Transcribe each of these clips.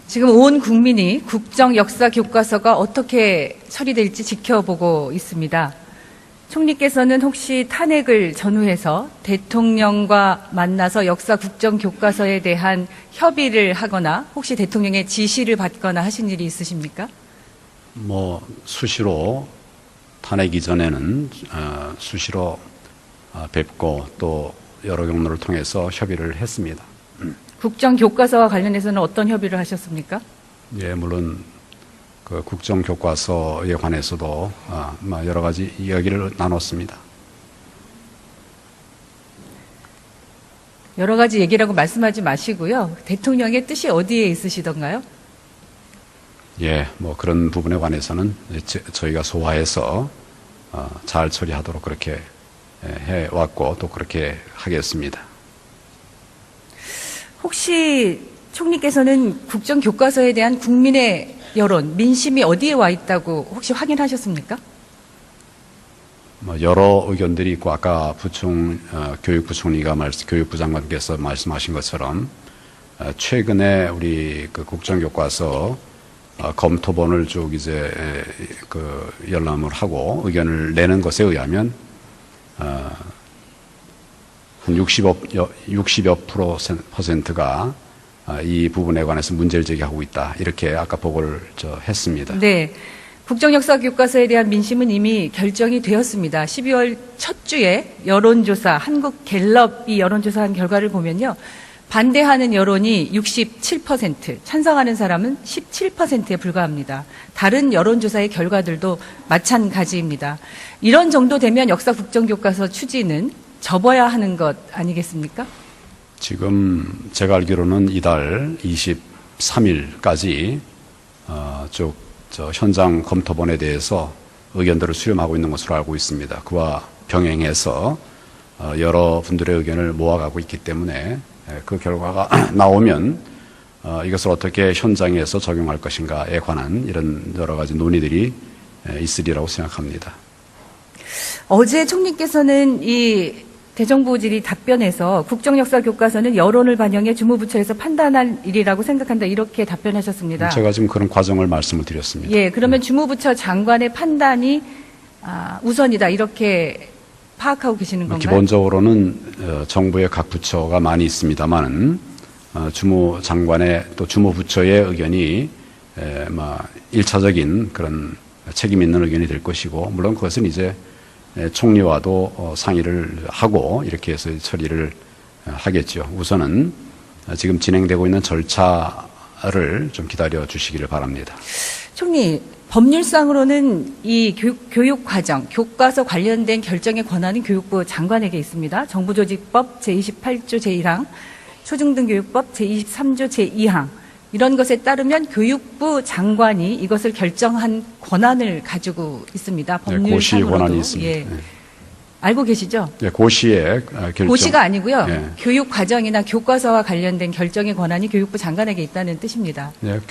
지금 온 국민이 국정 역사 교과서가 어떻게 처리될지 지켜보고 있습니다. 총리께서는 혹시 탄핵을 전후해서 대통령과 만나서 역사 국정 교과서에 대한 협의를 하거나 혹시 대통령의 지시를 받거나 하신 일이 있으십니까? 수시로 탄핵 이전에는 수시로 뵙고 또 여러 경로를 통해서 협의를 했습니다. 국정 교과서와 관련해서는 어떤 협의를 하셨습니까? 예, 물론 그 국정 교과서에 관해서도 여러 가지 이야기를 나눴습니다. 여러 가지 얘기라고 말씀하지 마시고요. 대통령의 뜻이 어디에 있으시던가요? 예, 그런 부분에 관해서는 저희가 소화해서 잘 처리하도록 그렇게 해왔고 또 그렇게 하겠습니다. 혹시 총리께서는 국정 교과서에 대한 국민의 여론, 민심이 어디에 와 있다고 혹시 확인하셨습니까? 여러 의견들이 있고 아까 교육부 장관께서 말씀하신 것처럼 최근에 우리 그 국정교과서 검토본을 쭉 이제 열람을 하고 의견을 내는 것에 의하면 한 60여 %가 이 부분에 관해서 문제를 제기하고 있다. 이렇게 아까 보고를 했습니다. 네. 국정역사 교과서에 대한 민심은 이미 결정이 되었습니다. 12월 첫 주에 여론조사, 한국갤럽이 여론조사한 결과를 보면요. 반대하는 여론이 67%, 찬성하는 사람은 17%에 불과합니다. 다른 여론조사의 결과들도 마찬가지입니다. 이런 정도 되면 역사 국정교과서 추진은 접어야 하는 것 아니겠습니까? 지금 제가 알기로는 이달 23일까지 현장 검토본에 대해서 의견들을 수렴하고 있는 것으로 알고 있습니다. 그와 병행해서 여러 분들의 의견을 모아가고 있기 때문에 그 결과가 나오면 이것을 어떻게 현장에서 적용할 것인가에 관한 이런 여러 가지 논의들이 있으리라고 생각합니다. 어제 총리께서는 이 대정부 질의 답변에서 국정역사 교과서는 여론을 반영해 주무부처에서 판단할 일이라고 생각한다 이렇게 답변하셨습니다. 제가 지금 그런 과정을 말씀을 드렸습니다. 예, 그러면 주무부처 장관의 판단이 우선이다 이렇게 파악하고 계시는 건가요? 기본적으로는 정부의 각 부처가 많이 있습니다만 주무장관의 또 주무부처의 의견이 1차적인 그런 책임 있는 의견이 될 것이고 물론 그것은 이제 총리와도 상의를 하고 이렇게 해서 처리를 하겠죠. 우선은 지금 진행되고 있는 절차를 좀 기다려 주시기를 바랍니다. 총리, 법률상으로는 이 교육과정, 교과서 관련된 결정의 권한은 교육부 장관에게 있습니다. 정부조직법 제28조 제1항, 초중등교육법 제23조 제2항 이런 것에 따르면 교육부 장관이 이것을 결정한 권한을 가지고 있습니다. 법률상으로도. 고시 권한이 있습니다. 예. 알고 계시죠? 예, 고시의 결정. 고시가 아니고요. 예. 교육과정이나 교과서와 관련된 결정의 권한이 교육부 장관에게 있다는 뜻입니다. 예,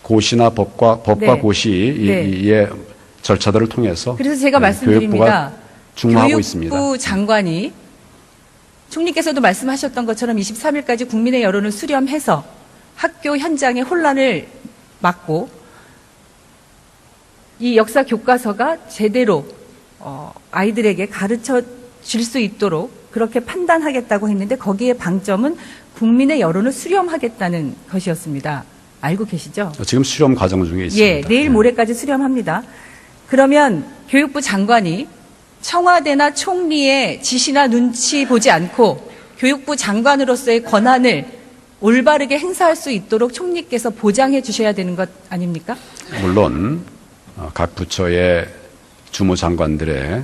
고시나 법과 네. 고시의 절차들을 통해서 그래서 제가 말씀드립니다. 교육부가 중화하고 있습니다. 교육부 장관이 총리께서도 말씀하셨던 것처럼 23일까지 국민의 여론을 수렴해서 학교 현장의 혼란을 막고 이 역사 교과서가 제대로 아이들에게 가르쳐 줄 수 있도록 그렇게 판단하겠다고 했는데 거기에 방점은 국민의 여론을 수렴하겠다는 것이었습니다. 알고 계시죠? 지금 수렴 과정 중에 있습니다. 예, 내일 모레까지 수렴합니다. 그러면 교육부 장관이 청와대나 총리의 지시나 눈치 보지 않고 교육부 장관으로서의 권한을 올바르게 행사할 수 있도록 총리께서 보장해 주셔야 되는 것 아닙니까? 물론 각 부처의 주무장관들의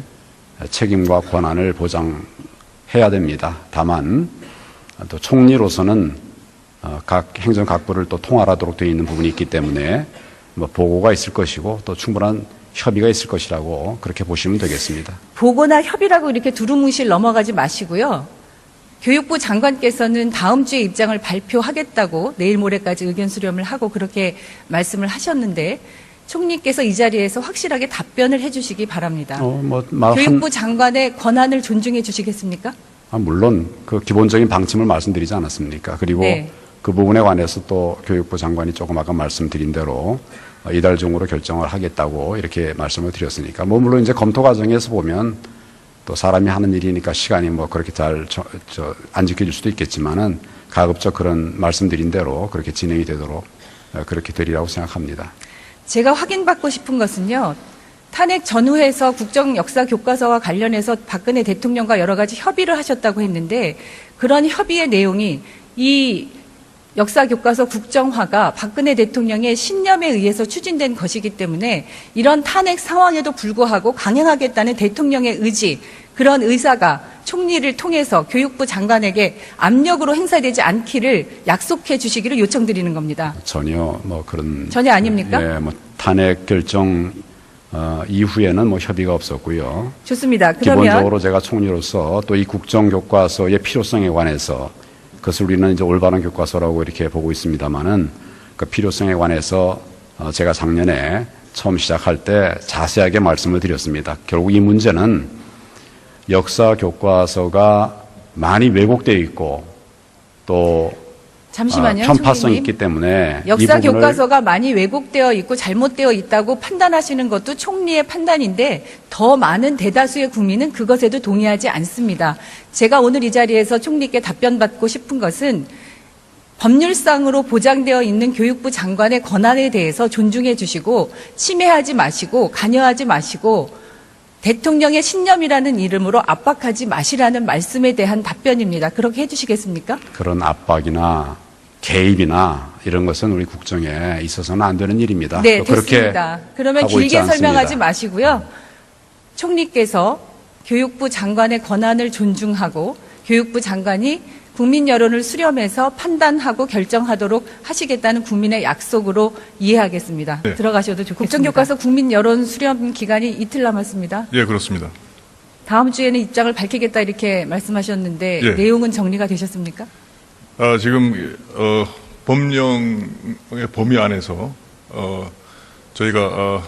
책임과 권한을 보장해야 됩니다. 다만 또 총리로서는 각 행정각부를 또 통할하도록 되어 있는 부분이 있기 때문에 보고가 있을 것이고 또 충분한 협의가 있을 것이라고 그렇게 보시면 되겠습니다. 보고나 협의라고 이렇게 두루뭉실 넘어가지 마시고요. 교육부 장관께서는 다음 주에 입장을 발표하겠다고 내일 모레까지 의견 수렴을 하고 그렇게 말씀을 하셨는데 총리께서 이 자리에서 확실하게 답변을 해 주시기 바랍니다. 교육부 장관의 권한을 존중해 주시겠습니까? 물론 그 기본적인 방침을 말씀드리지 않았습니까? 그리고 네. 그 부분에 관해서 또 교육부 장관이 조금 아까 말씀드린 대로 이달 중으로 결정을 하겠다고 이렇게 말씀을 드렸으니까, 뭐 물론 이제 검토 과정에서 보면 또 사람이 하는 일이니까 시간이 뭐 그렇게 잘 안 지켜질 수도 있겠지만은 가급적 그런 말씀드린 대로 그렇게 진행이 되도록 그렇게 되리라고 생각합니다. 제가 확인받고 싶은 것은요. 탄핵 전후에서 국정역사교과서와 관련해서 박근혜 대통령과 여러 가지 협의를 하셨다고 했는데, 그런 협의의 내용이 이 역사교과서 국정화가 박근혜 대통령의 신념에 의해서 추진된 것이기 때문에 이런 탄핵 상황에도 불구하고 강행하겠다는 대통령의 의지, 그런 의사가 총리를 통해서 교육부 장관에게 압력으로 행사되지 않기를 약속해 주시기를 요청드리는 겁니다. 전혀 뭐 그런. 전혀 아닙니까? 예, 뭐 탄핵 결정 이후에는 뭐 협의가 없었고요. 좋습니다. 그러면 기본적으로 제가 총리로서 또 이 국정교과서의 필요성에 관해서, 그것을 우리는 이제 올바른 교과서라고 이렇게 보고 있습니다만은, 그 필요성에 관해서 제가 작년에 처음 시작할 때 자세하게 말씀을 드렸습니다. 결국 이 문제는 역사 교과서가 많이 왜곡되어 있고 또 잠시만요, 편파성이 총리님. 있기 때문에 역사 이 부분을 교과서가 많이 왜곡되어 있고 잘못되어 있다고 판단하시는 것도 총리의 판단인데, 더 많은 대다수의 국민은 그것에도 동의하지 않습니다. 제가 오늘 이 자리에서 총리께 답변받고 싶은 것은, 법률상으로 보장되어 있는 교육부 장관의 권한에 대해서 존중해 주시고 침해하지 마시고 관여하지 마시고 대통령의 신념이라는 이름으로 압박하지 마시라는 말씀에 대한 답변입니다. 그렇게 해주시겠습니까? 그런 압박이나 개입이나 이런 것은 우리 국정에 있어서는 안 되는 일입니다. 네, 또 그렇게 됐습니다. 그러면 하고 있지 길게 설명하지 않습니다. 마시고요. 총리께서 교육부 장관의 권한을 존중하고 교육부 장관이 국민 여론을 수렴해서 판단하고 결정하도록 하시겠다는 국민의 약속으로 이해하겠습니다. 네. 들어가셔도 좋겠습니다. 국정교과서 국민 여론 수렴 기간이 이틀 남았습니다. 예, 그렇습니다. 다음 주에는 입장을 밝히겠다 이렇게 말씀하셨는데 예. 내용은 정리가 되셨습니까? 지금 법령의 범위 안에서 저희가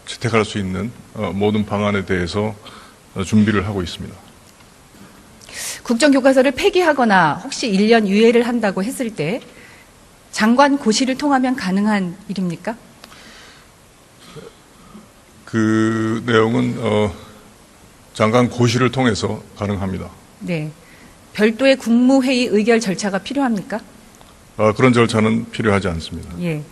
채택할 수 있는 모든 방안에 대해서 준비를 하고 있습니다. 국정교과서를 폐기하거나 혹시 1년 유예를 한다고 했을 때 장관 고시를 통하면 가능한 일입니까? 그 내용은 장관 고시를 통해서 가능합니다. 네. 별도의 국무회의 의결 절차가 필요합니까? 그런 절차는 필요하지 않습니다. 예.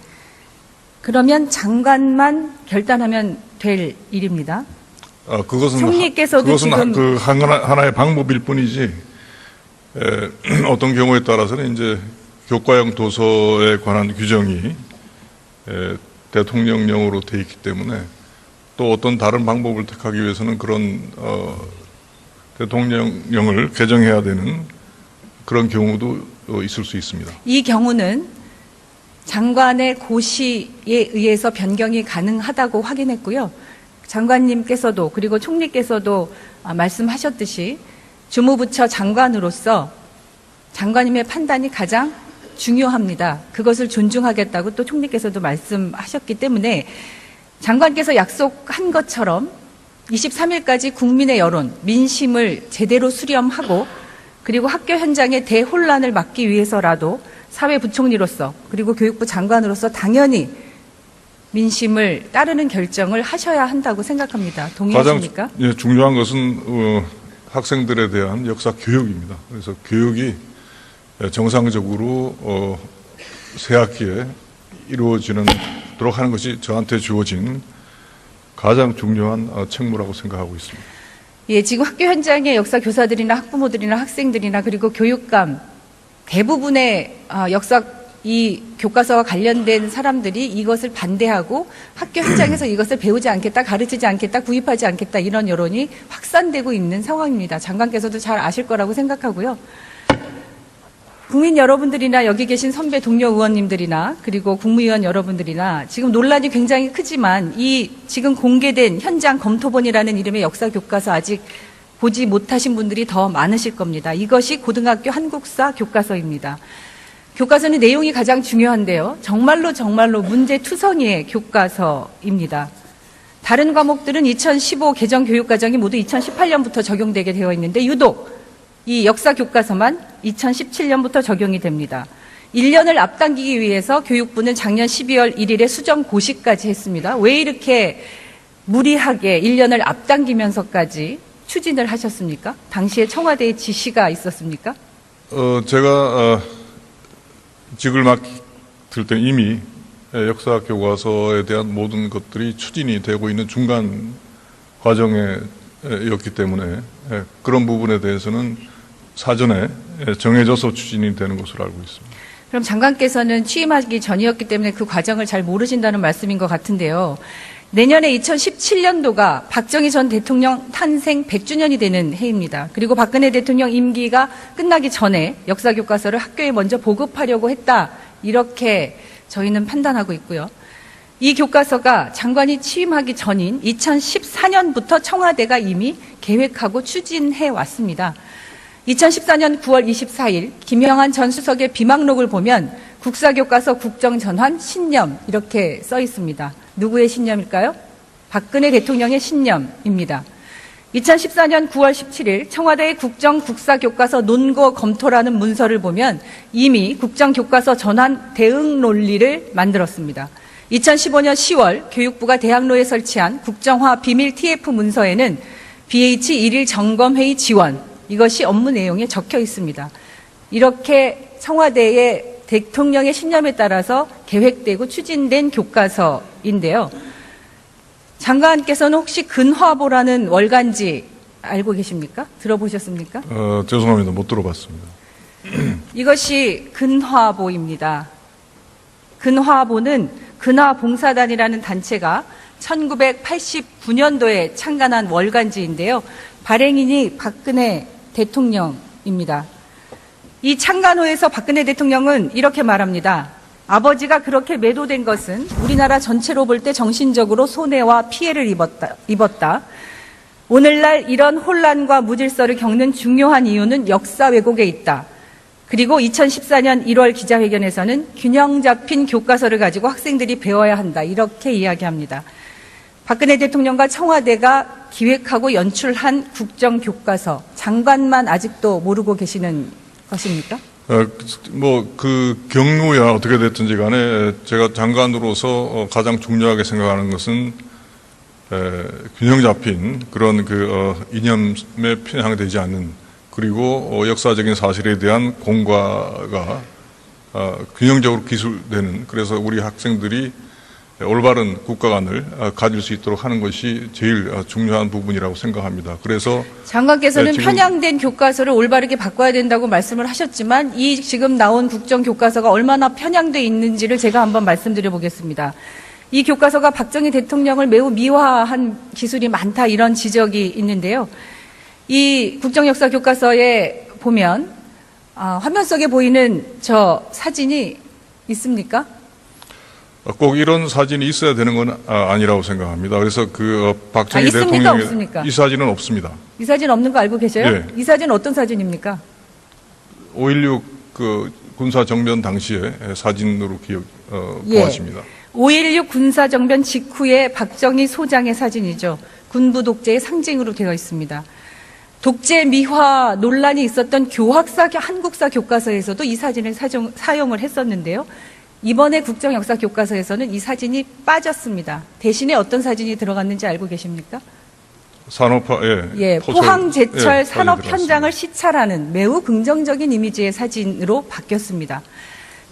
그러면 장관만 결단하면 될 일입니다. 그것은 총리께서도 그것은 지금 그 하나의 방법일 뿐이지, 어떤 경우에 따라서는 이제 교과형 도서에 관한 규정이 대통령령으로 돼 있기 때문에 또 어떤 다른 방법을 택하기 위해서는 그런 대통령령을 개정해야 되는 그런 경우도 있을 수 있습니다. 이 경우는 장관의 고시에 의해서 변경이 가능하다고 확인했고요. 장관님께서도 그리고 총리께서도 말씀하셨듯이 주무부처 장관으로서 장관님의 판단이 가장 중요합니다. 그것을 존중하겠다고 또 총리께서도 말씀하셨기 때문에 장관께서 약속한 것처럼 23일까지 국민의 여론, 민심을 제대로 수렴하고 그리고 학교 현장의 대혼란을 막기 위해서라도 사회부총리로서 그리고 교육부 장관으로서 당연히 민심을 따르는 결정을 하셔야 한다고 생각합니다. 동의하십니까? 가장 중요한 것은 학생들에 대한 역사 교육입니다. 그래서 교육이 정상적으로 새 학기에 이루어지도록 하는 것이 저한테 주어진 가장 중요한 책무라고 생각하고 있습니다. 예, 지금 학교 현장의 역사 교사들이나 학부모들이나 학생들이나 그리고 교육감 대부분의 역사 이 교과서와 관련된 사람들이 이것을 반대하고 학교 현장에서 이것을 배우지 않겠다, 가르치지 않겠다, 구입하지 않겠다 이런 여론이 확산되고 있는 상황입니다. 장관께서도 잘 아실 거라고 생각하고요. 국민 여러분들이나 여기 계신 선배 동료 의원님들이나 그리고 국무위원 여러분들이나 지금 논란이 굉장히 크지만 이 지금 공개된 현장 검토본이라는 이름의 역사 교과서 아직 보지 못하신 분들이 더 많으실 겁니다. 이것이 고등학교 한국사 교과서입니다. 교과서는 내용이 가장 중요한데요. 정말로 문제투성이의 교과서입니다. 다른 과목들은 2015 개정 교육과정이 모두 2018년부터 적용되게 되어 있는데 유독 이 역사 교과서만 2017년부터 적용이 됩니다. 1년을 앞당기기 위해서 교육부는 작년 12월 1일에 수정 고시까지 했습니다. 왜 이렇게 무리하게 1년을 앞당기면서까지 추진을 하셨습니까? 당시에 청와대의 지시가 있었습니까? 제가 직을 맡을 때 이미 역사 교과서에 대한 모든 것들이 추진이 되고 있는 중간 과정이었기 때문에 그런 부분에 대해서는 사전에 정해져서 추진이 되는 것으로 알고 있습니다. 그럼 장관께서는 취임하기 전이었기 때문에 그 과정을 잘 모르신다는 말씀인 것 같은데요. 내년에 2017년도가 박정희 전 대통령 탄생 100주년이 되는 해입니다. 그리고 박근혜 대통령 임기가 끝나기 전에 역사교과서를 학교에 먼저 보급하려고 했다. 이렇게 저희는 판단하고 있고요. 이 교과서가 장관이 취임하기 전인 2014년부터 청와대가 이미 계획하고 추진해 왔습니다. 2014년 9월 24일 김영한 전 수석의 비망록을 보면 국사교과서 국정전환 신념 이렇게 써 있습니다. 누구의 신념일까요? 박근혜 대통령의 신념입니다. 2014년 9월 17일 청와대의 국정국사교과서 논거 검토라는 문서를 보면 이미 국정교과서 전환 대응 논리를 만들었습니다. 2015년 10월 교육부가 대학로에 설치한 국정화 비밀 TF 문서에는 BH 1일 점검회의 지원 이것이 업무 내용에 적혀 있습니다. 이렇게 청와대의 대통령의 신념에 따라서 계획되고 추진된 교과서인데요. 장관께서는 혹시 근화보라는 월간지 알고 계십니까? 들어보셨습니까? 죄송합니다. 못 들어봤습니다. 이것이 근화보입니다. 근화보는 근화봉사단이라는 단체가 1989년도에 창간한 월간지인데요. 발행인이 박근혜 대통령입니다. 이 창간호에서 박근혜 대통령은 이렇게 말합니다. 아버지가 그렇게 매도된 것은 우리나라 전체로 볼 때 정신적으로 손해와 피해를 입었다. 오늘날 이런 혼란과 무질서를 겪는 중요한 이유는 역사 왜곡에 있다. 그리고 2014년 1월 기자회견에서는 균형 잡힌 교과서를 가지고 학생들이 배워야 한다. 이렇게 이야기합니다. 박근혜 대통령과 청와대가 기획하고 연출한 국정교과서, 장관만 아직도 모르고 계시는 것입니까? 그 경우야 어떻게 됐든지 간에 제가 장관으로서 가장 중요하게 생각하는 것은 균형 잡힌 그런 이념에 편향되지 않는 그리고 역사적인 사실에 대한 공과가 균형적으로 기술되는 그래서 우리 학생들이 올바른 국가관을 가질 수 있도록 하는 것이 제일 중요한 부분이라고 생각합니다. 그래서 장관께서는 지금 편향된 교과서를 올바르게 바꿔야 된다고 말씀을 하셨지만 이 지금 나온 국정교과서가 얼마나 편향돼 있는지를 제가 한번 말씀드려 보겠습니다. 이 교과서가 박정희 대통령을 매우 미화한 기술이 많다 이런 지적이 있는데요. 이 국정역사 교과서에 보면 화면 속에 보이는 저 사진이 있습니까? 꼭 이런 사진이 있어야 되는 건 아니라고 생각합니다. 그래서 박정희 있습니까? 대통령의 없습니까? 이 사진은 없습니다. 이 사진 없는 거 알고 계세요? 예. 이 사진 어떤 사진입니까? 5.16 군사 정변 당시의 사진으로 예. 보아집니다. 5.16 군사정변 직후의 박정희 소장의 사진이죠. 군부 독재의 상징으로 되어 있습니다. 독재 미화 논란이 있었던 한국사 교과서에서도 이 사진을 사용을 했었는데요. 이번에 국정역사 교과서에서는 이 사진이 빠졌습니다. 대신에 어떤 사진이 들어갔는지 알고 계십니까? 포항제철 산업 현장을 시찰하는 매우 긍정적인 이미지의 사진으로 바뀌었습니다.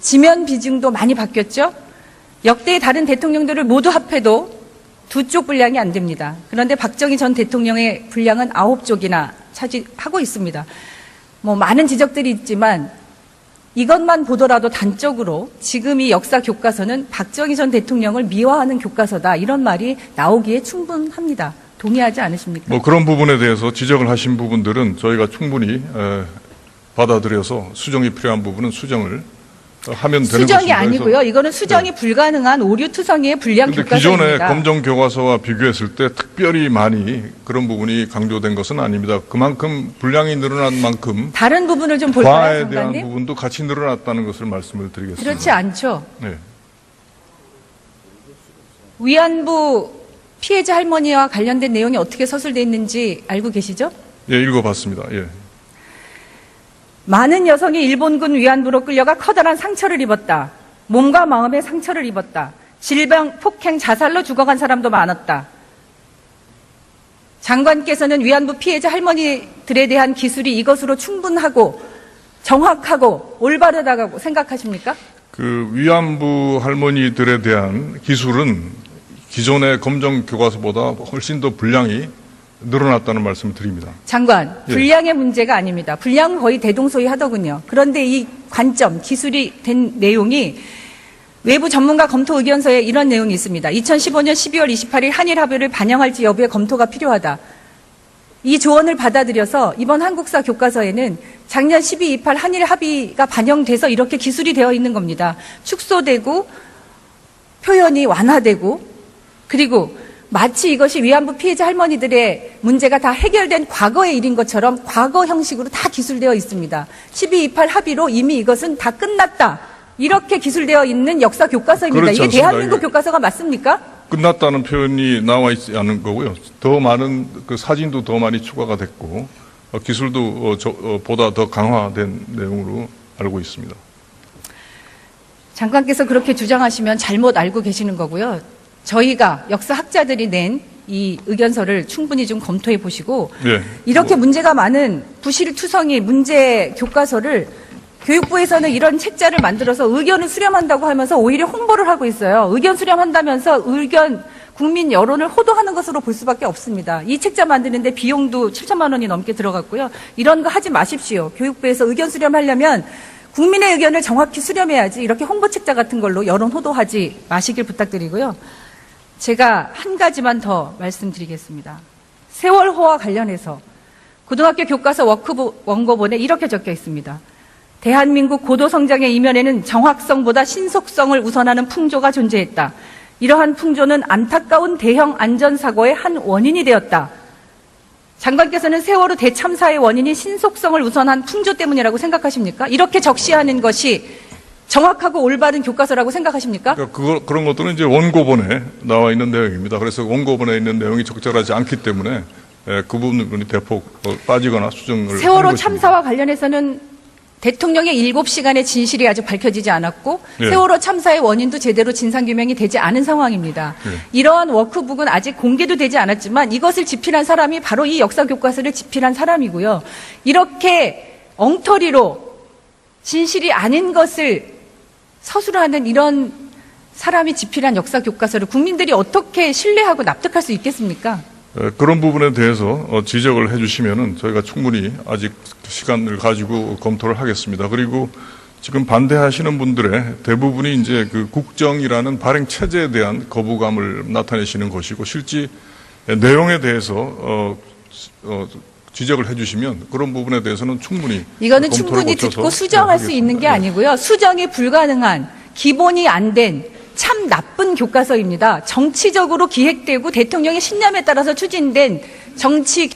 지면 비중도 많이 바뀌었죠? 역대 다른 대통령들을 모두 합해도 2쪽 분량이 안 됩니다. 그런데 박정희 전 대통령의 분량은 9쪽이나 차지하고 있습니다. 많은 지적들이 있지만 이것만 보더라도 단적으로 지금 이 역사 교과서는 박정희 전 대통령을 미화하는 교과서다. 이런 말이 나오기에 충분합니다. 동의하지 않으십니까? 그런 부분에 대해서 지적을 하신 부분들은 저희가 충분히 받아들여서 수정이 필요한 부분은 수정을 하면 되는 것입니다. 수정이 아니고요. 이거는 수정이 불가능한 오류투성이의 불량 그런데 교과서입니다. 기존의 검정 교과서와 비교했을 때 특별히 많이 그런 부분이 강조된 것은 아닙니다. 그만큼 분량이 늘어난 만큼 다른 부분을 좀 볼까요, 과에 대한 장관님? 부분도 같이 늘어났다는 것을 말씀을 드리겠습니다. 그렇지 않죠. 네. 위안부 피해자 할머니와 관련된 내용이 어떻게 서술되어 있는지 알고 계시죠? 예, 읽어봤습니다. 예. 많은 여성이 일본군 위안부로 끌려가 커다란 상처를 입었다. 몸과 마음에 상처를 입었다. 질병, 폭행, 자살로 죽어간 사람도 많았다. 장관께서는 위안부 피해자 할머니들에 대한 기술이 이것으로 충분하고 정확하고 올바르다고 생각하십니까? 그 위안부 할머니들에 대한 기술은 기존의 검정 교과서보다 훨씬 더 분량이 늘어났다는 말씀을 드립니다. 장관, 예. 분량의 문제가 아닙니다. 분량은 거의 대동소이하더군요. 그런데 이 관점, 기술이 된 내용이 외부 전문가 검토 의견서에 이런 내용이 있습니다. 2015년 12월 28일 한일 합의를 반영할지 여부의 검토가 필요하다. 이 조언을 받아들여서 이번 한국사 교과서에는 작년 12.28 한일 합의가 반영돼서 이렇게 기술이 되어 있는 겁니다. 축소되고 표현이 완화되고 그리고 마치 이것이 위안부 피해자 할머니들의 문제가 다 해결된 과거의 일인 것처럼 과거 형식으로 다 기술되어 있습니다. 12.28 합의로 이미 이것은 다 끝났다. 이렇게 기술되어 있는 역사 교과서입니다. 그렇지 이게 않습니다. 대한민국 이게 교과서가 맞습니까? 끝났다는 표현이 나와 있지 않은 거고요. 더 많은 그 사진도 더 많이 추가가 됐고 기술도 보다 더 강화된 내용으로 알고 있습니다. 장관께서 그렇게 주장하시면 잘못 알고 계시는 거고요. 저희가 역사학자들이 낸 이 의견서를 충분히 좀 검토해 보시고 예. 이렇게 문제가 많은 부실투성이 문제 교과서를 교육부에서는 이런 책자를 만들어서 의견을 수렴한다고 하면서 오히려 홍보를 하고 있어요. 의견 수렴한다면서 국민 여론을 호도하는 것으로 볼 수밖에 없습니다. 이 책자 만드는데 비용도 7천만 원이 넘게 들어갔고요. 이런 거 하지 마십시오. 교육부에서 의견 수렴하려면 국민의 의견을 정확히 수렴해야지 이렇게 홍보 책자 같은 걸로 여론 호도하지 마시길 부탁드리고요. 제가 한 가지만 더 말씀드리겠습니다. 세월호와 관련해서 고등학교 교과서 원고본에 이렇게 적혀 있습니다. 대한민국 고도성장의 이면에는 정확성보다 신속성을 우선하는 풍조가 존재했다. 이러한 풍조는 안타까운 대형 안전사고의 한 원인이 되었다. 장관께서는 세월호 대참사의 원인이 신속성을 우선한 풍조 때문이라고 생각하십니까? 이렇게 적시하는 것이 정확하고 올바른 교과서라고 생각하십니까? 그러니까 그런 것들은 이제 원고본에 나와 있는 내용입니다. 그래서 원고본에 있는 내용이 적절하지 않기 때문에 그 부분이 대폭 빠지거나 수정을 세월호 하는 것입니다. 참사와 관련해서는 대통령의 7시간의 진실이 아직 밝혀지지 않았고 예. 세월호 참사의 원인도 제대로 진상규명이 되지 않은 상황입니다. 예. 이러한 워크북은 아직 공개도 되지 않았지만 이것을 집필한 사람이 바로 이 역사교과서를 집필한 사람이고요. 이렇게 엉터리로 진실이 아닌 것을 서술하는 이런 사람이 집필한 역사교과서를 국민들이 어떻게 신뢰하고 납득할 수 있겠습니까? 그런 부분에 대해서 지적을 해주시면은 저희가 충분히 아직 시간을 가지고 검토를 하겠습니다. 그리고 지금 반대하시는 분들의 대부분이 이제 그 국정이라는 발행 체제에 대한 거부감을 나타내시는 것이고 실제 내용에 대해서 지적을 해주시면 그런 부분에 대해서는 충분히 이거는 검토를 충분히 거쳐서 듣고 수정할 수 있는 게 아니고요. 수정이 불가능한 기본이 안 된 참 나쁜 교과서입니다. 정치적으로 기획되고 대통령의 신념에 따라서 추진된 정치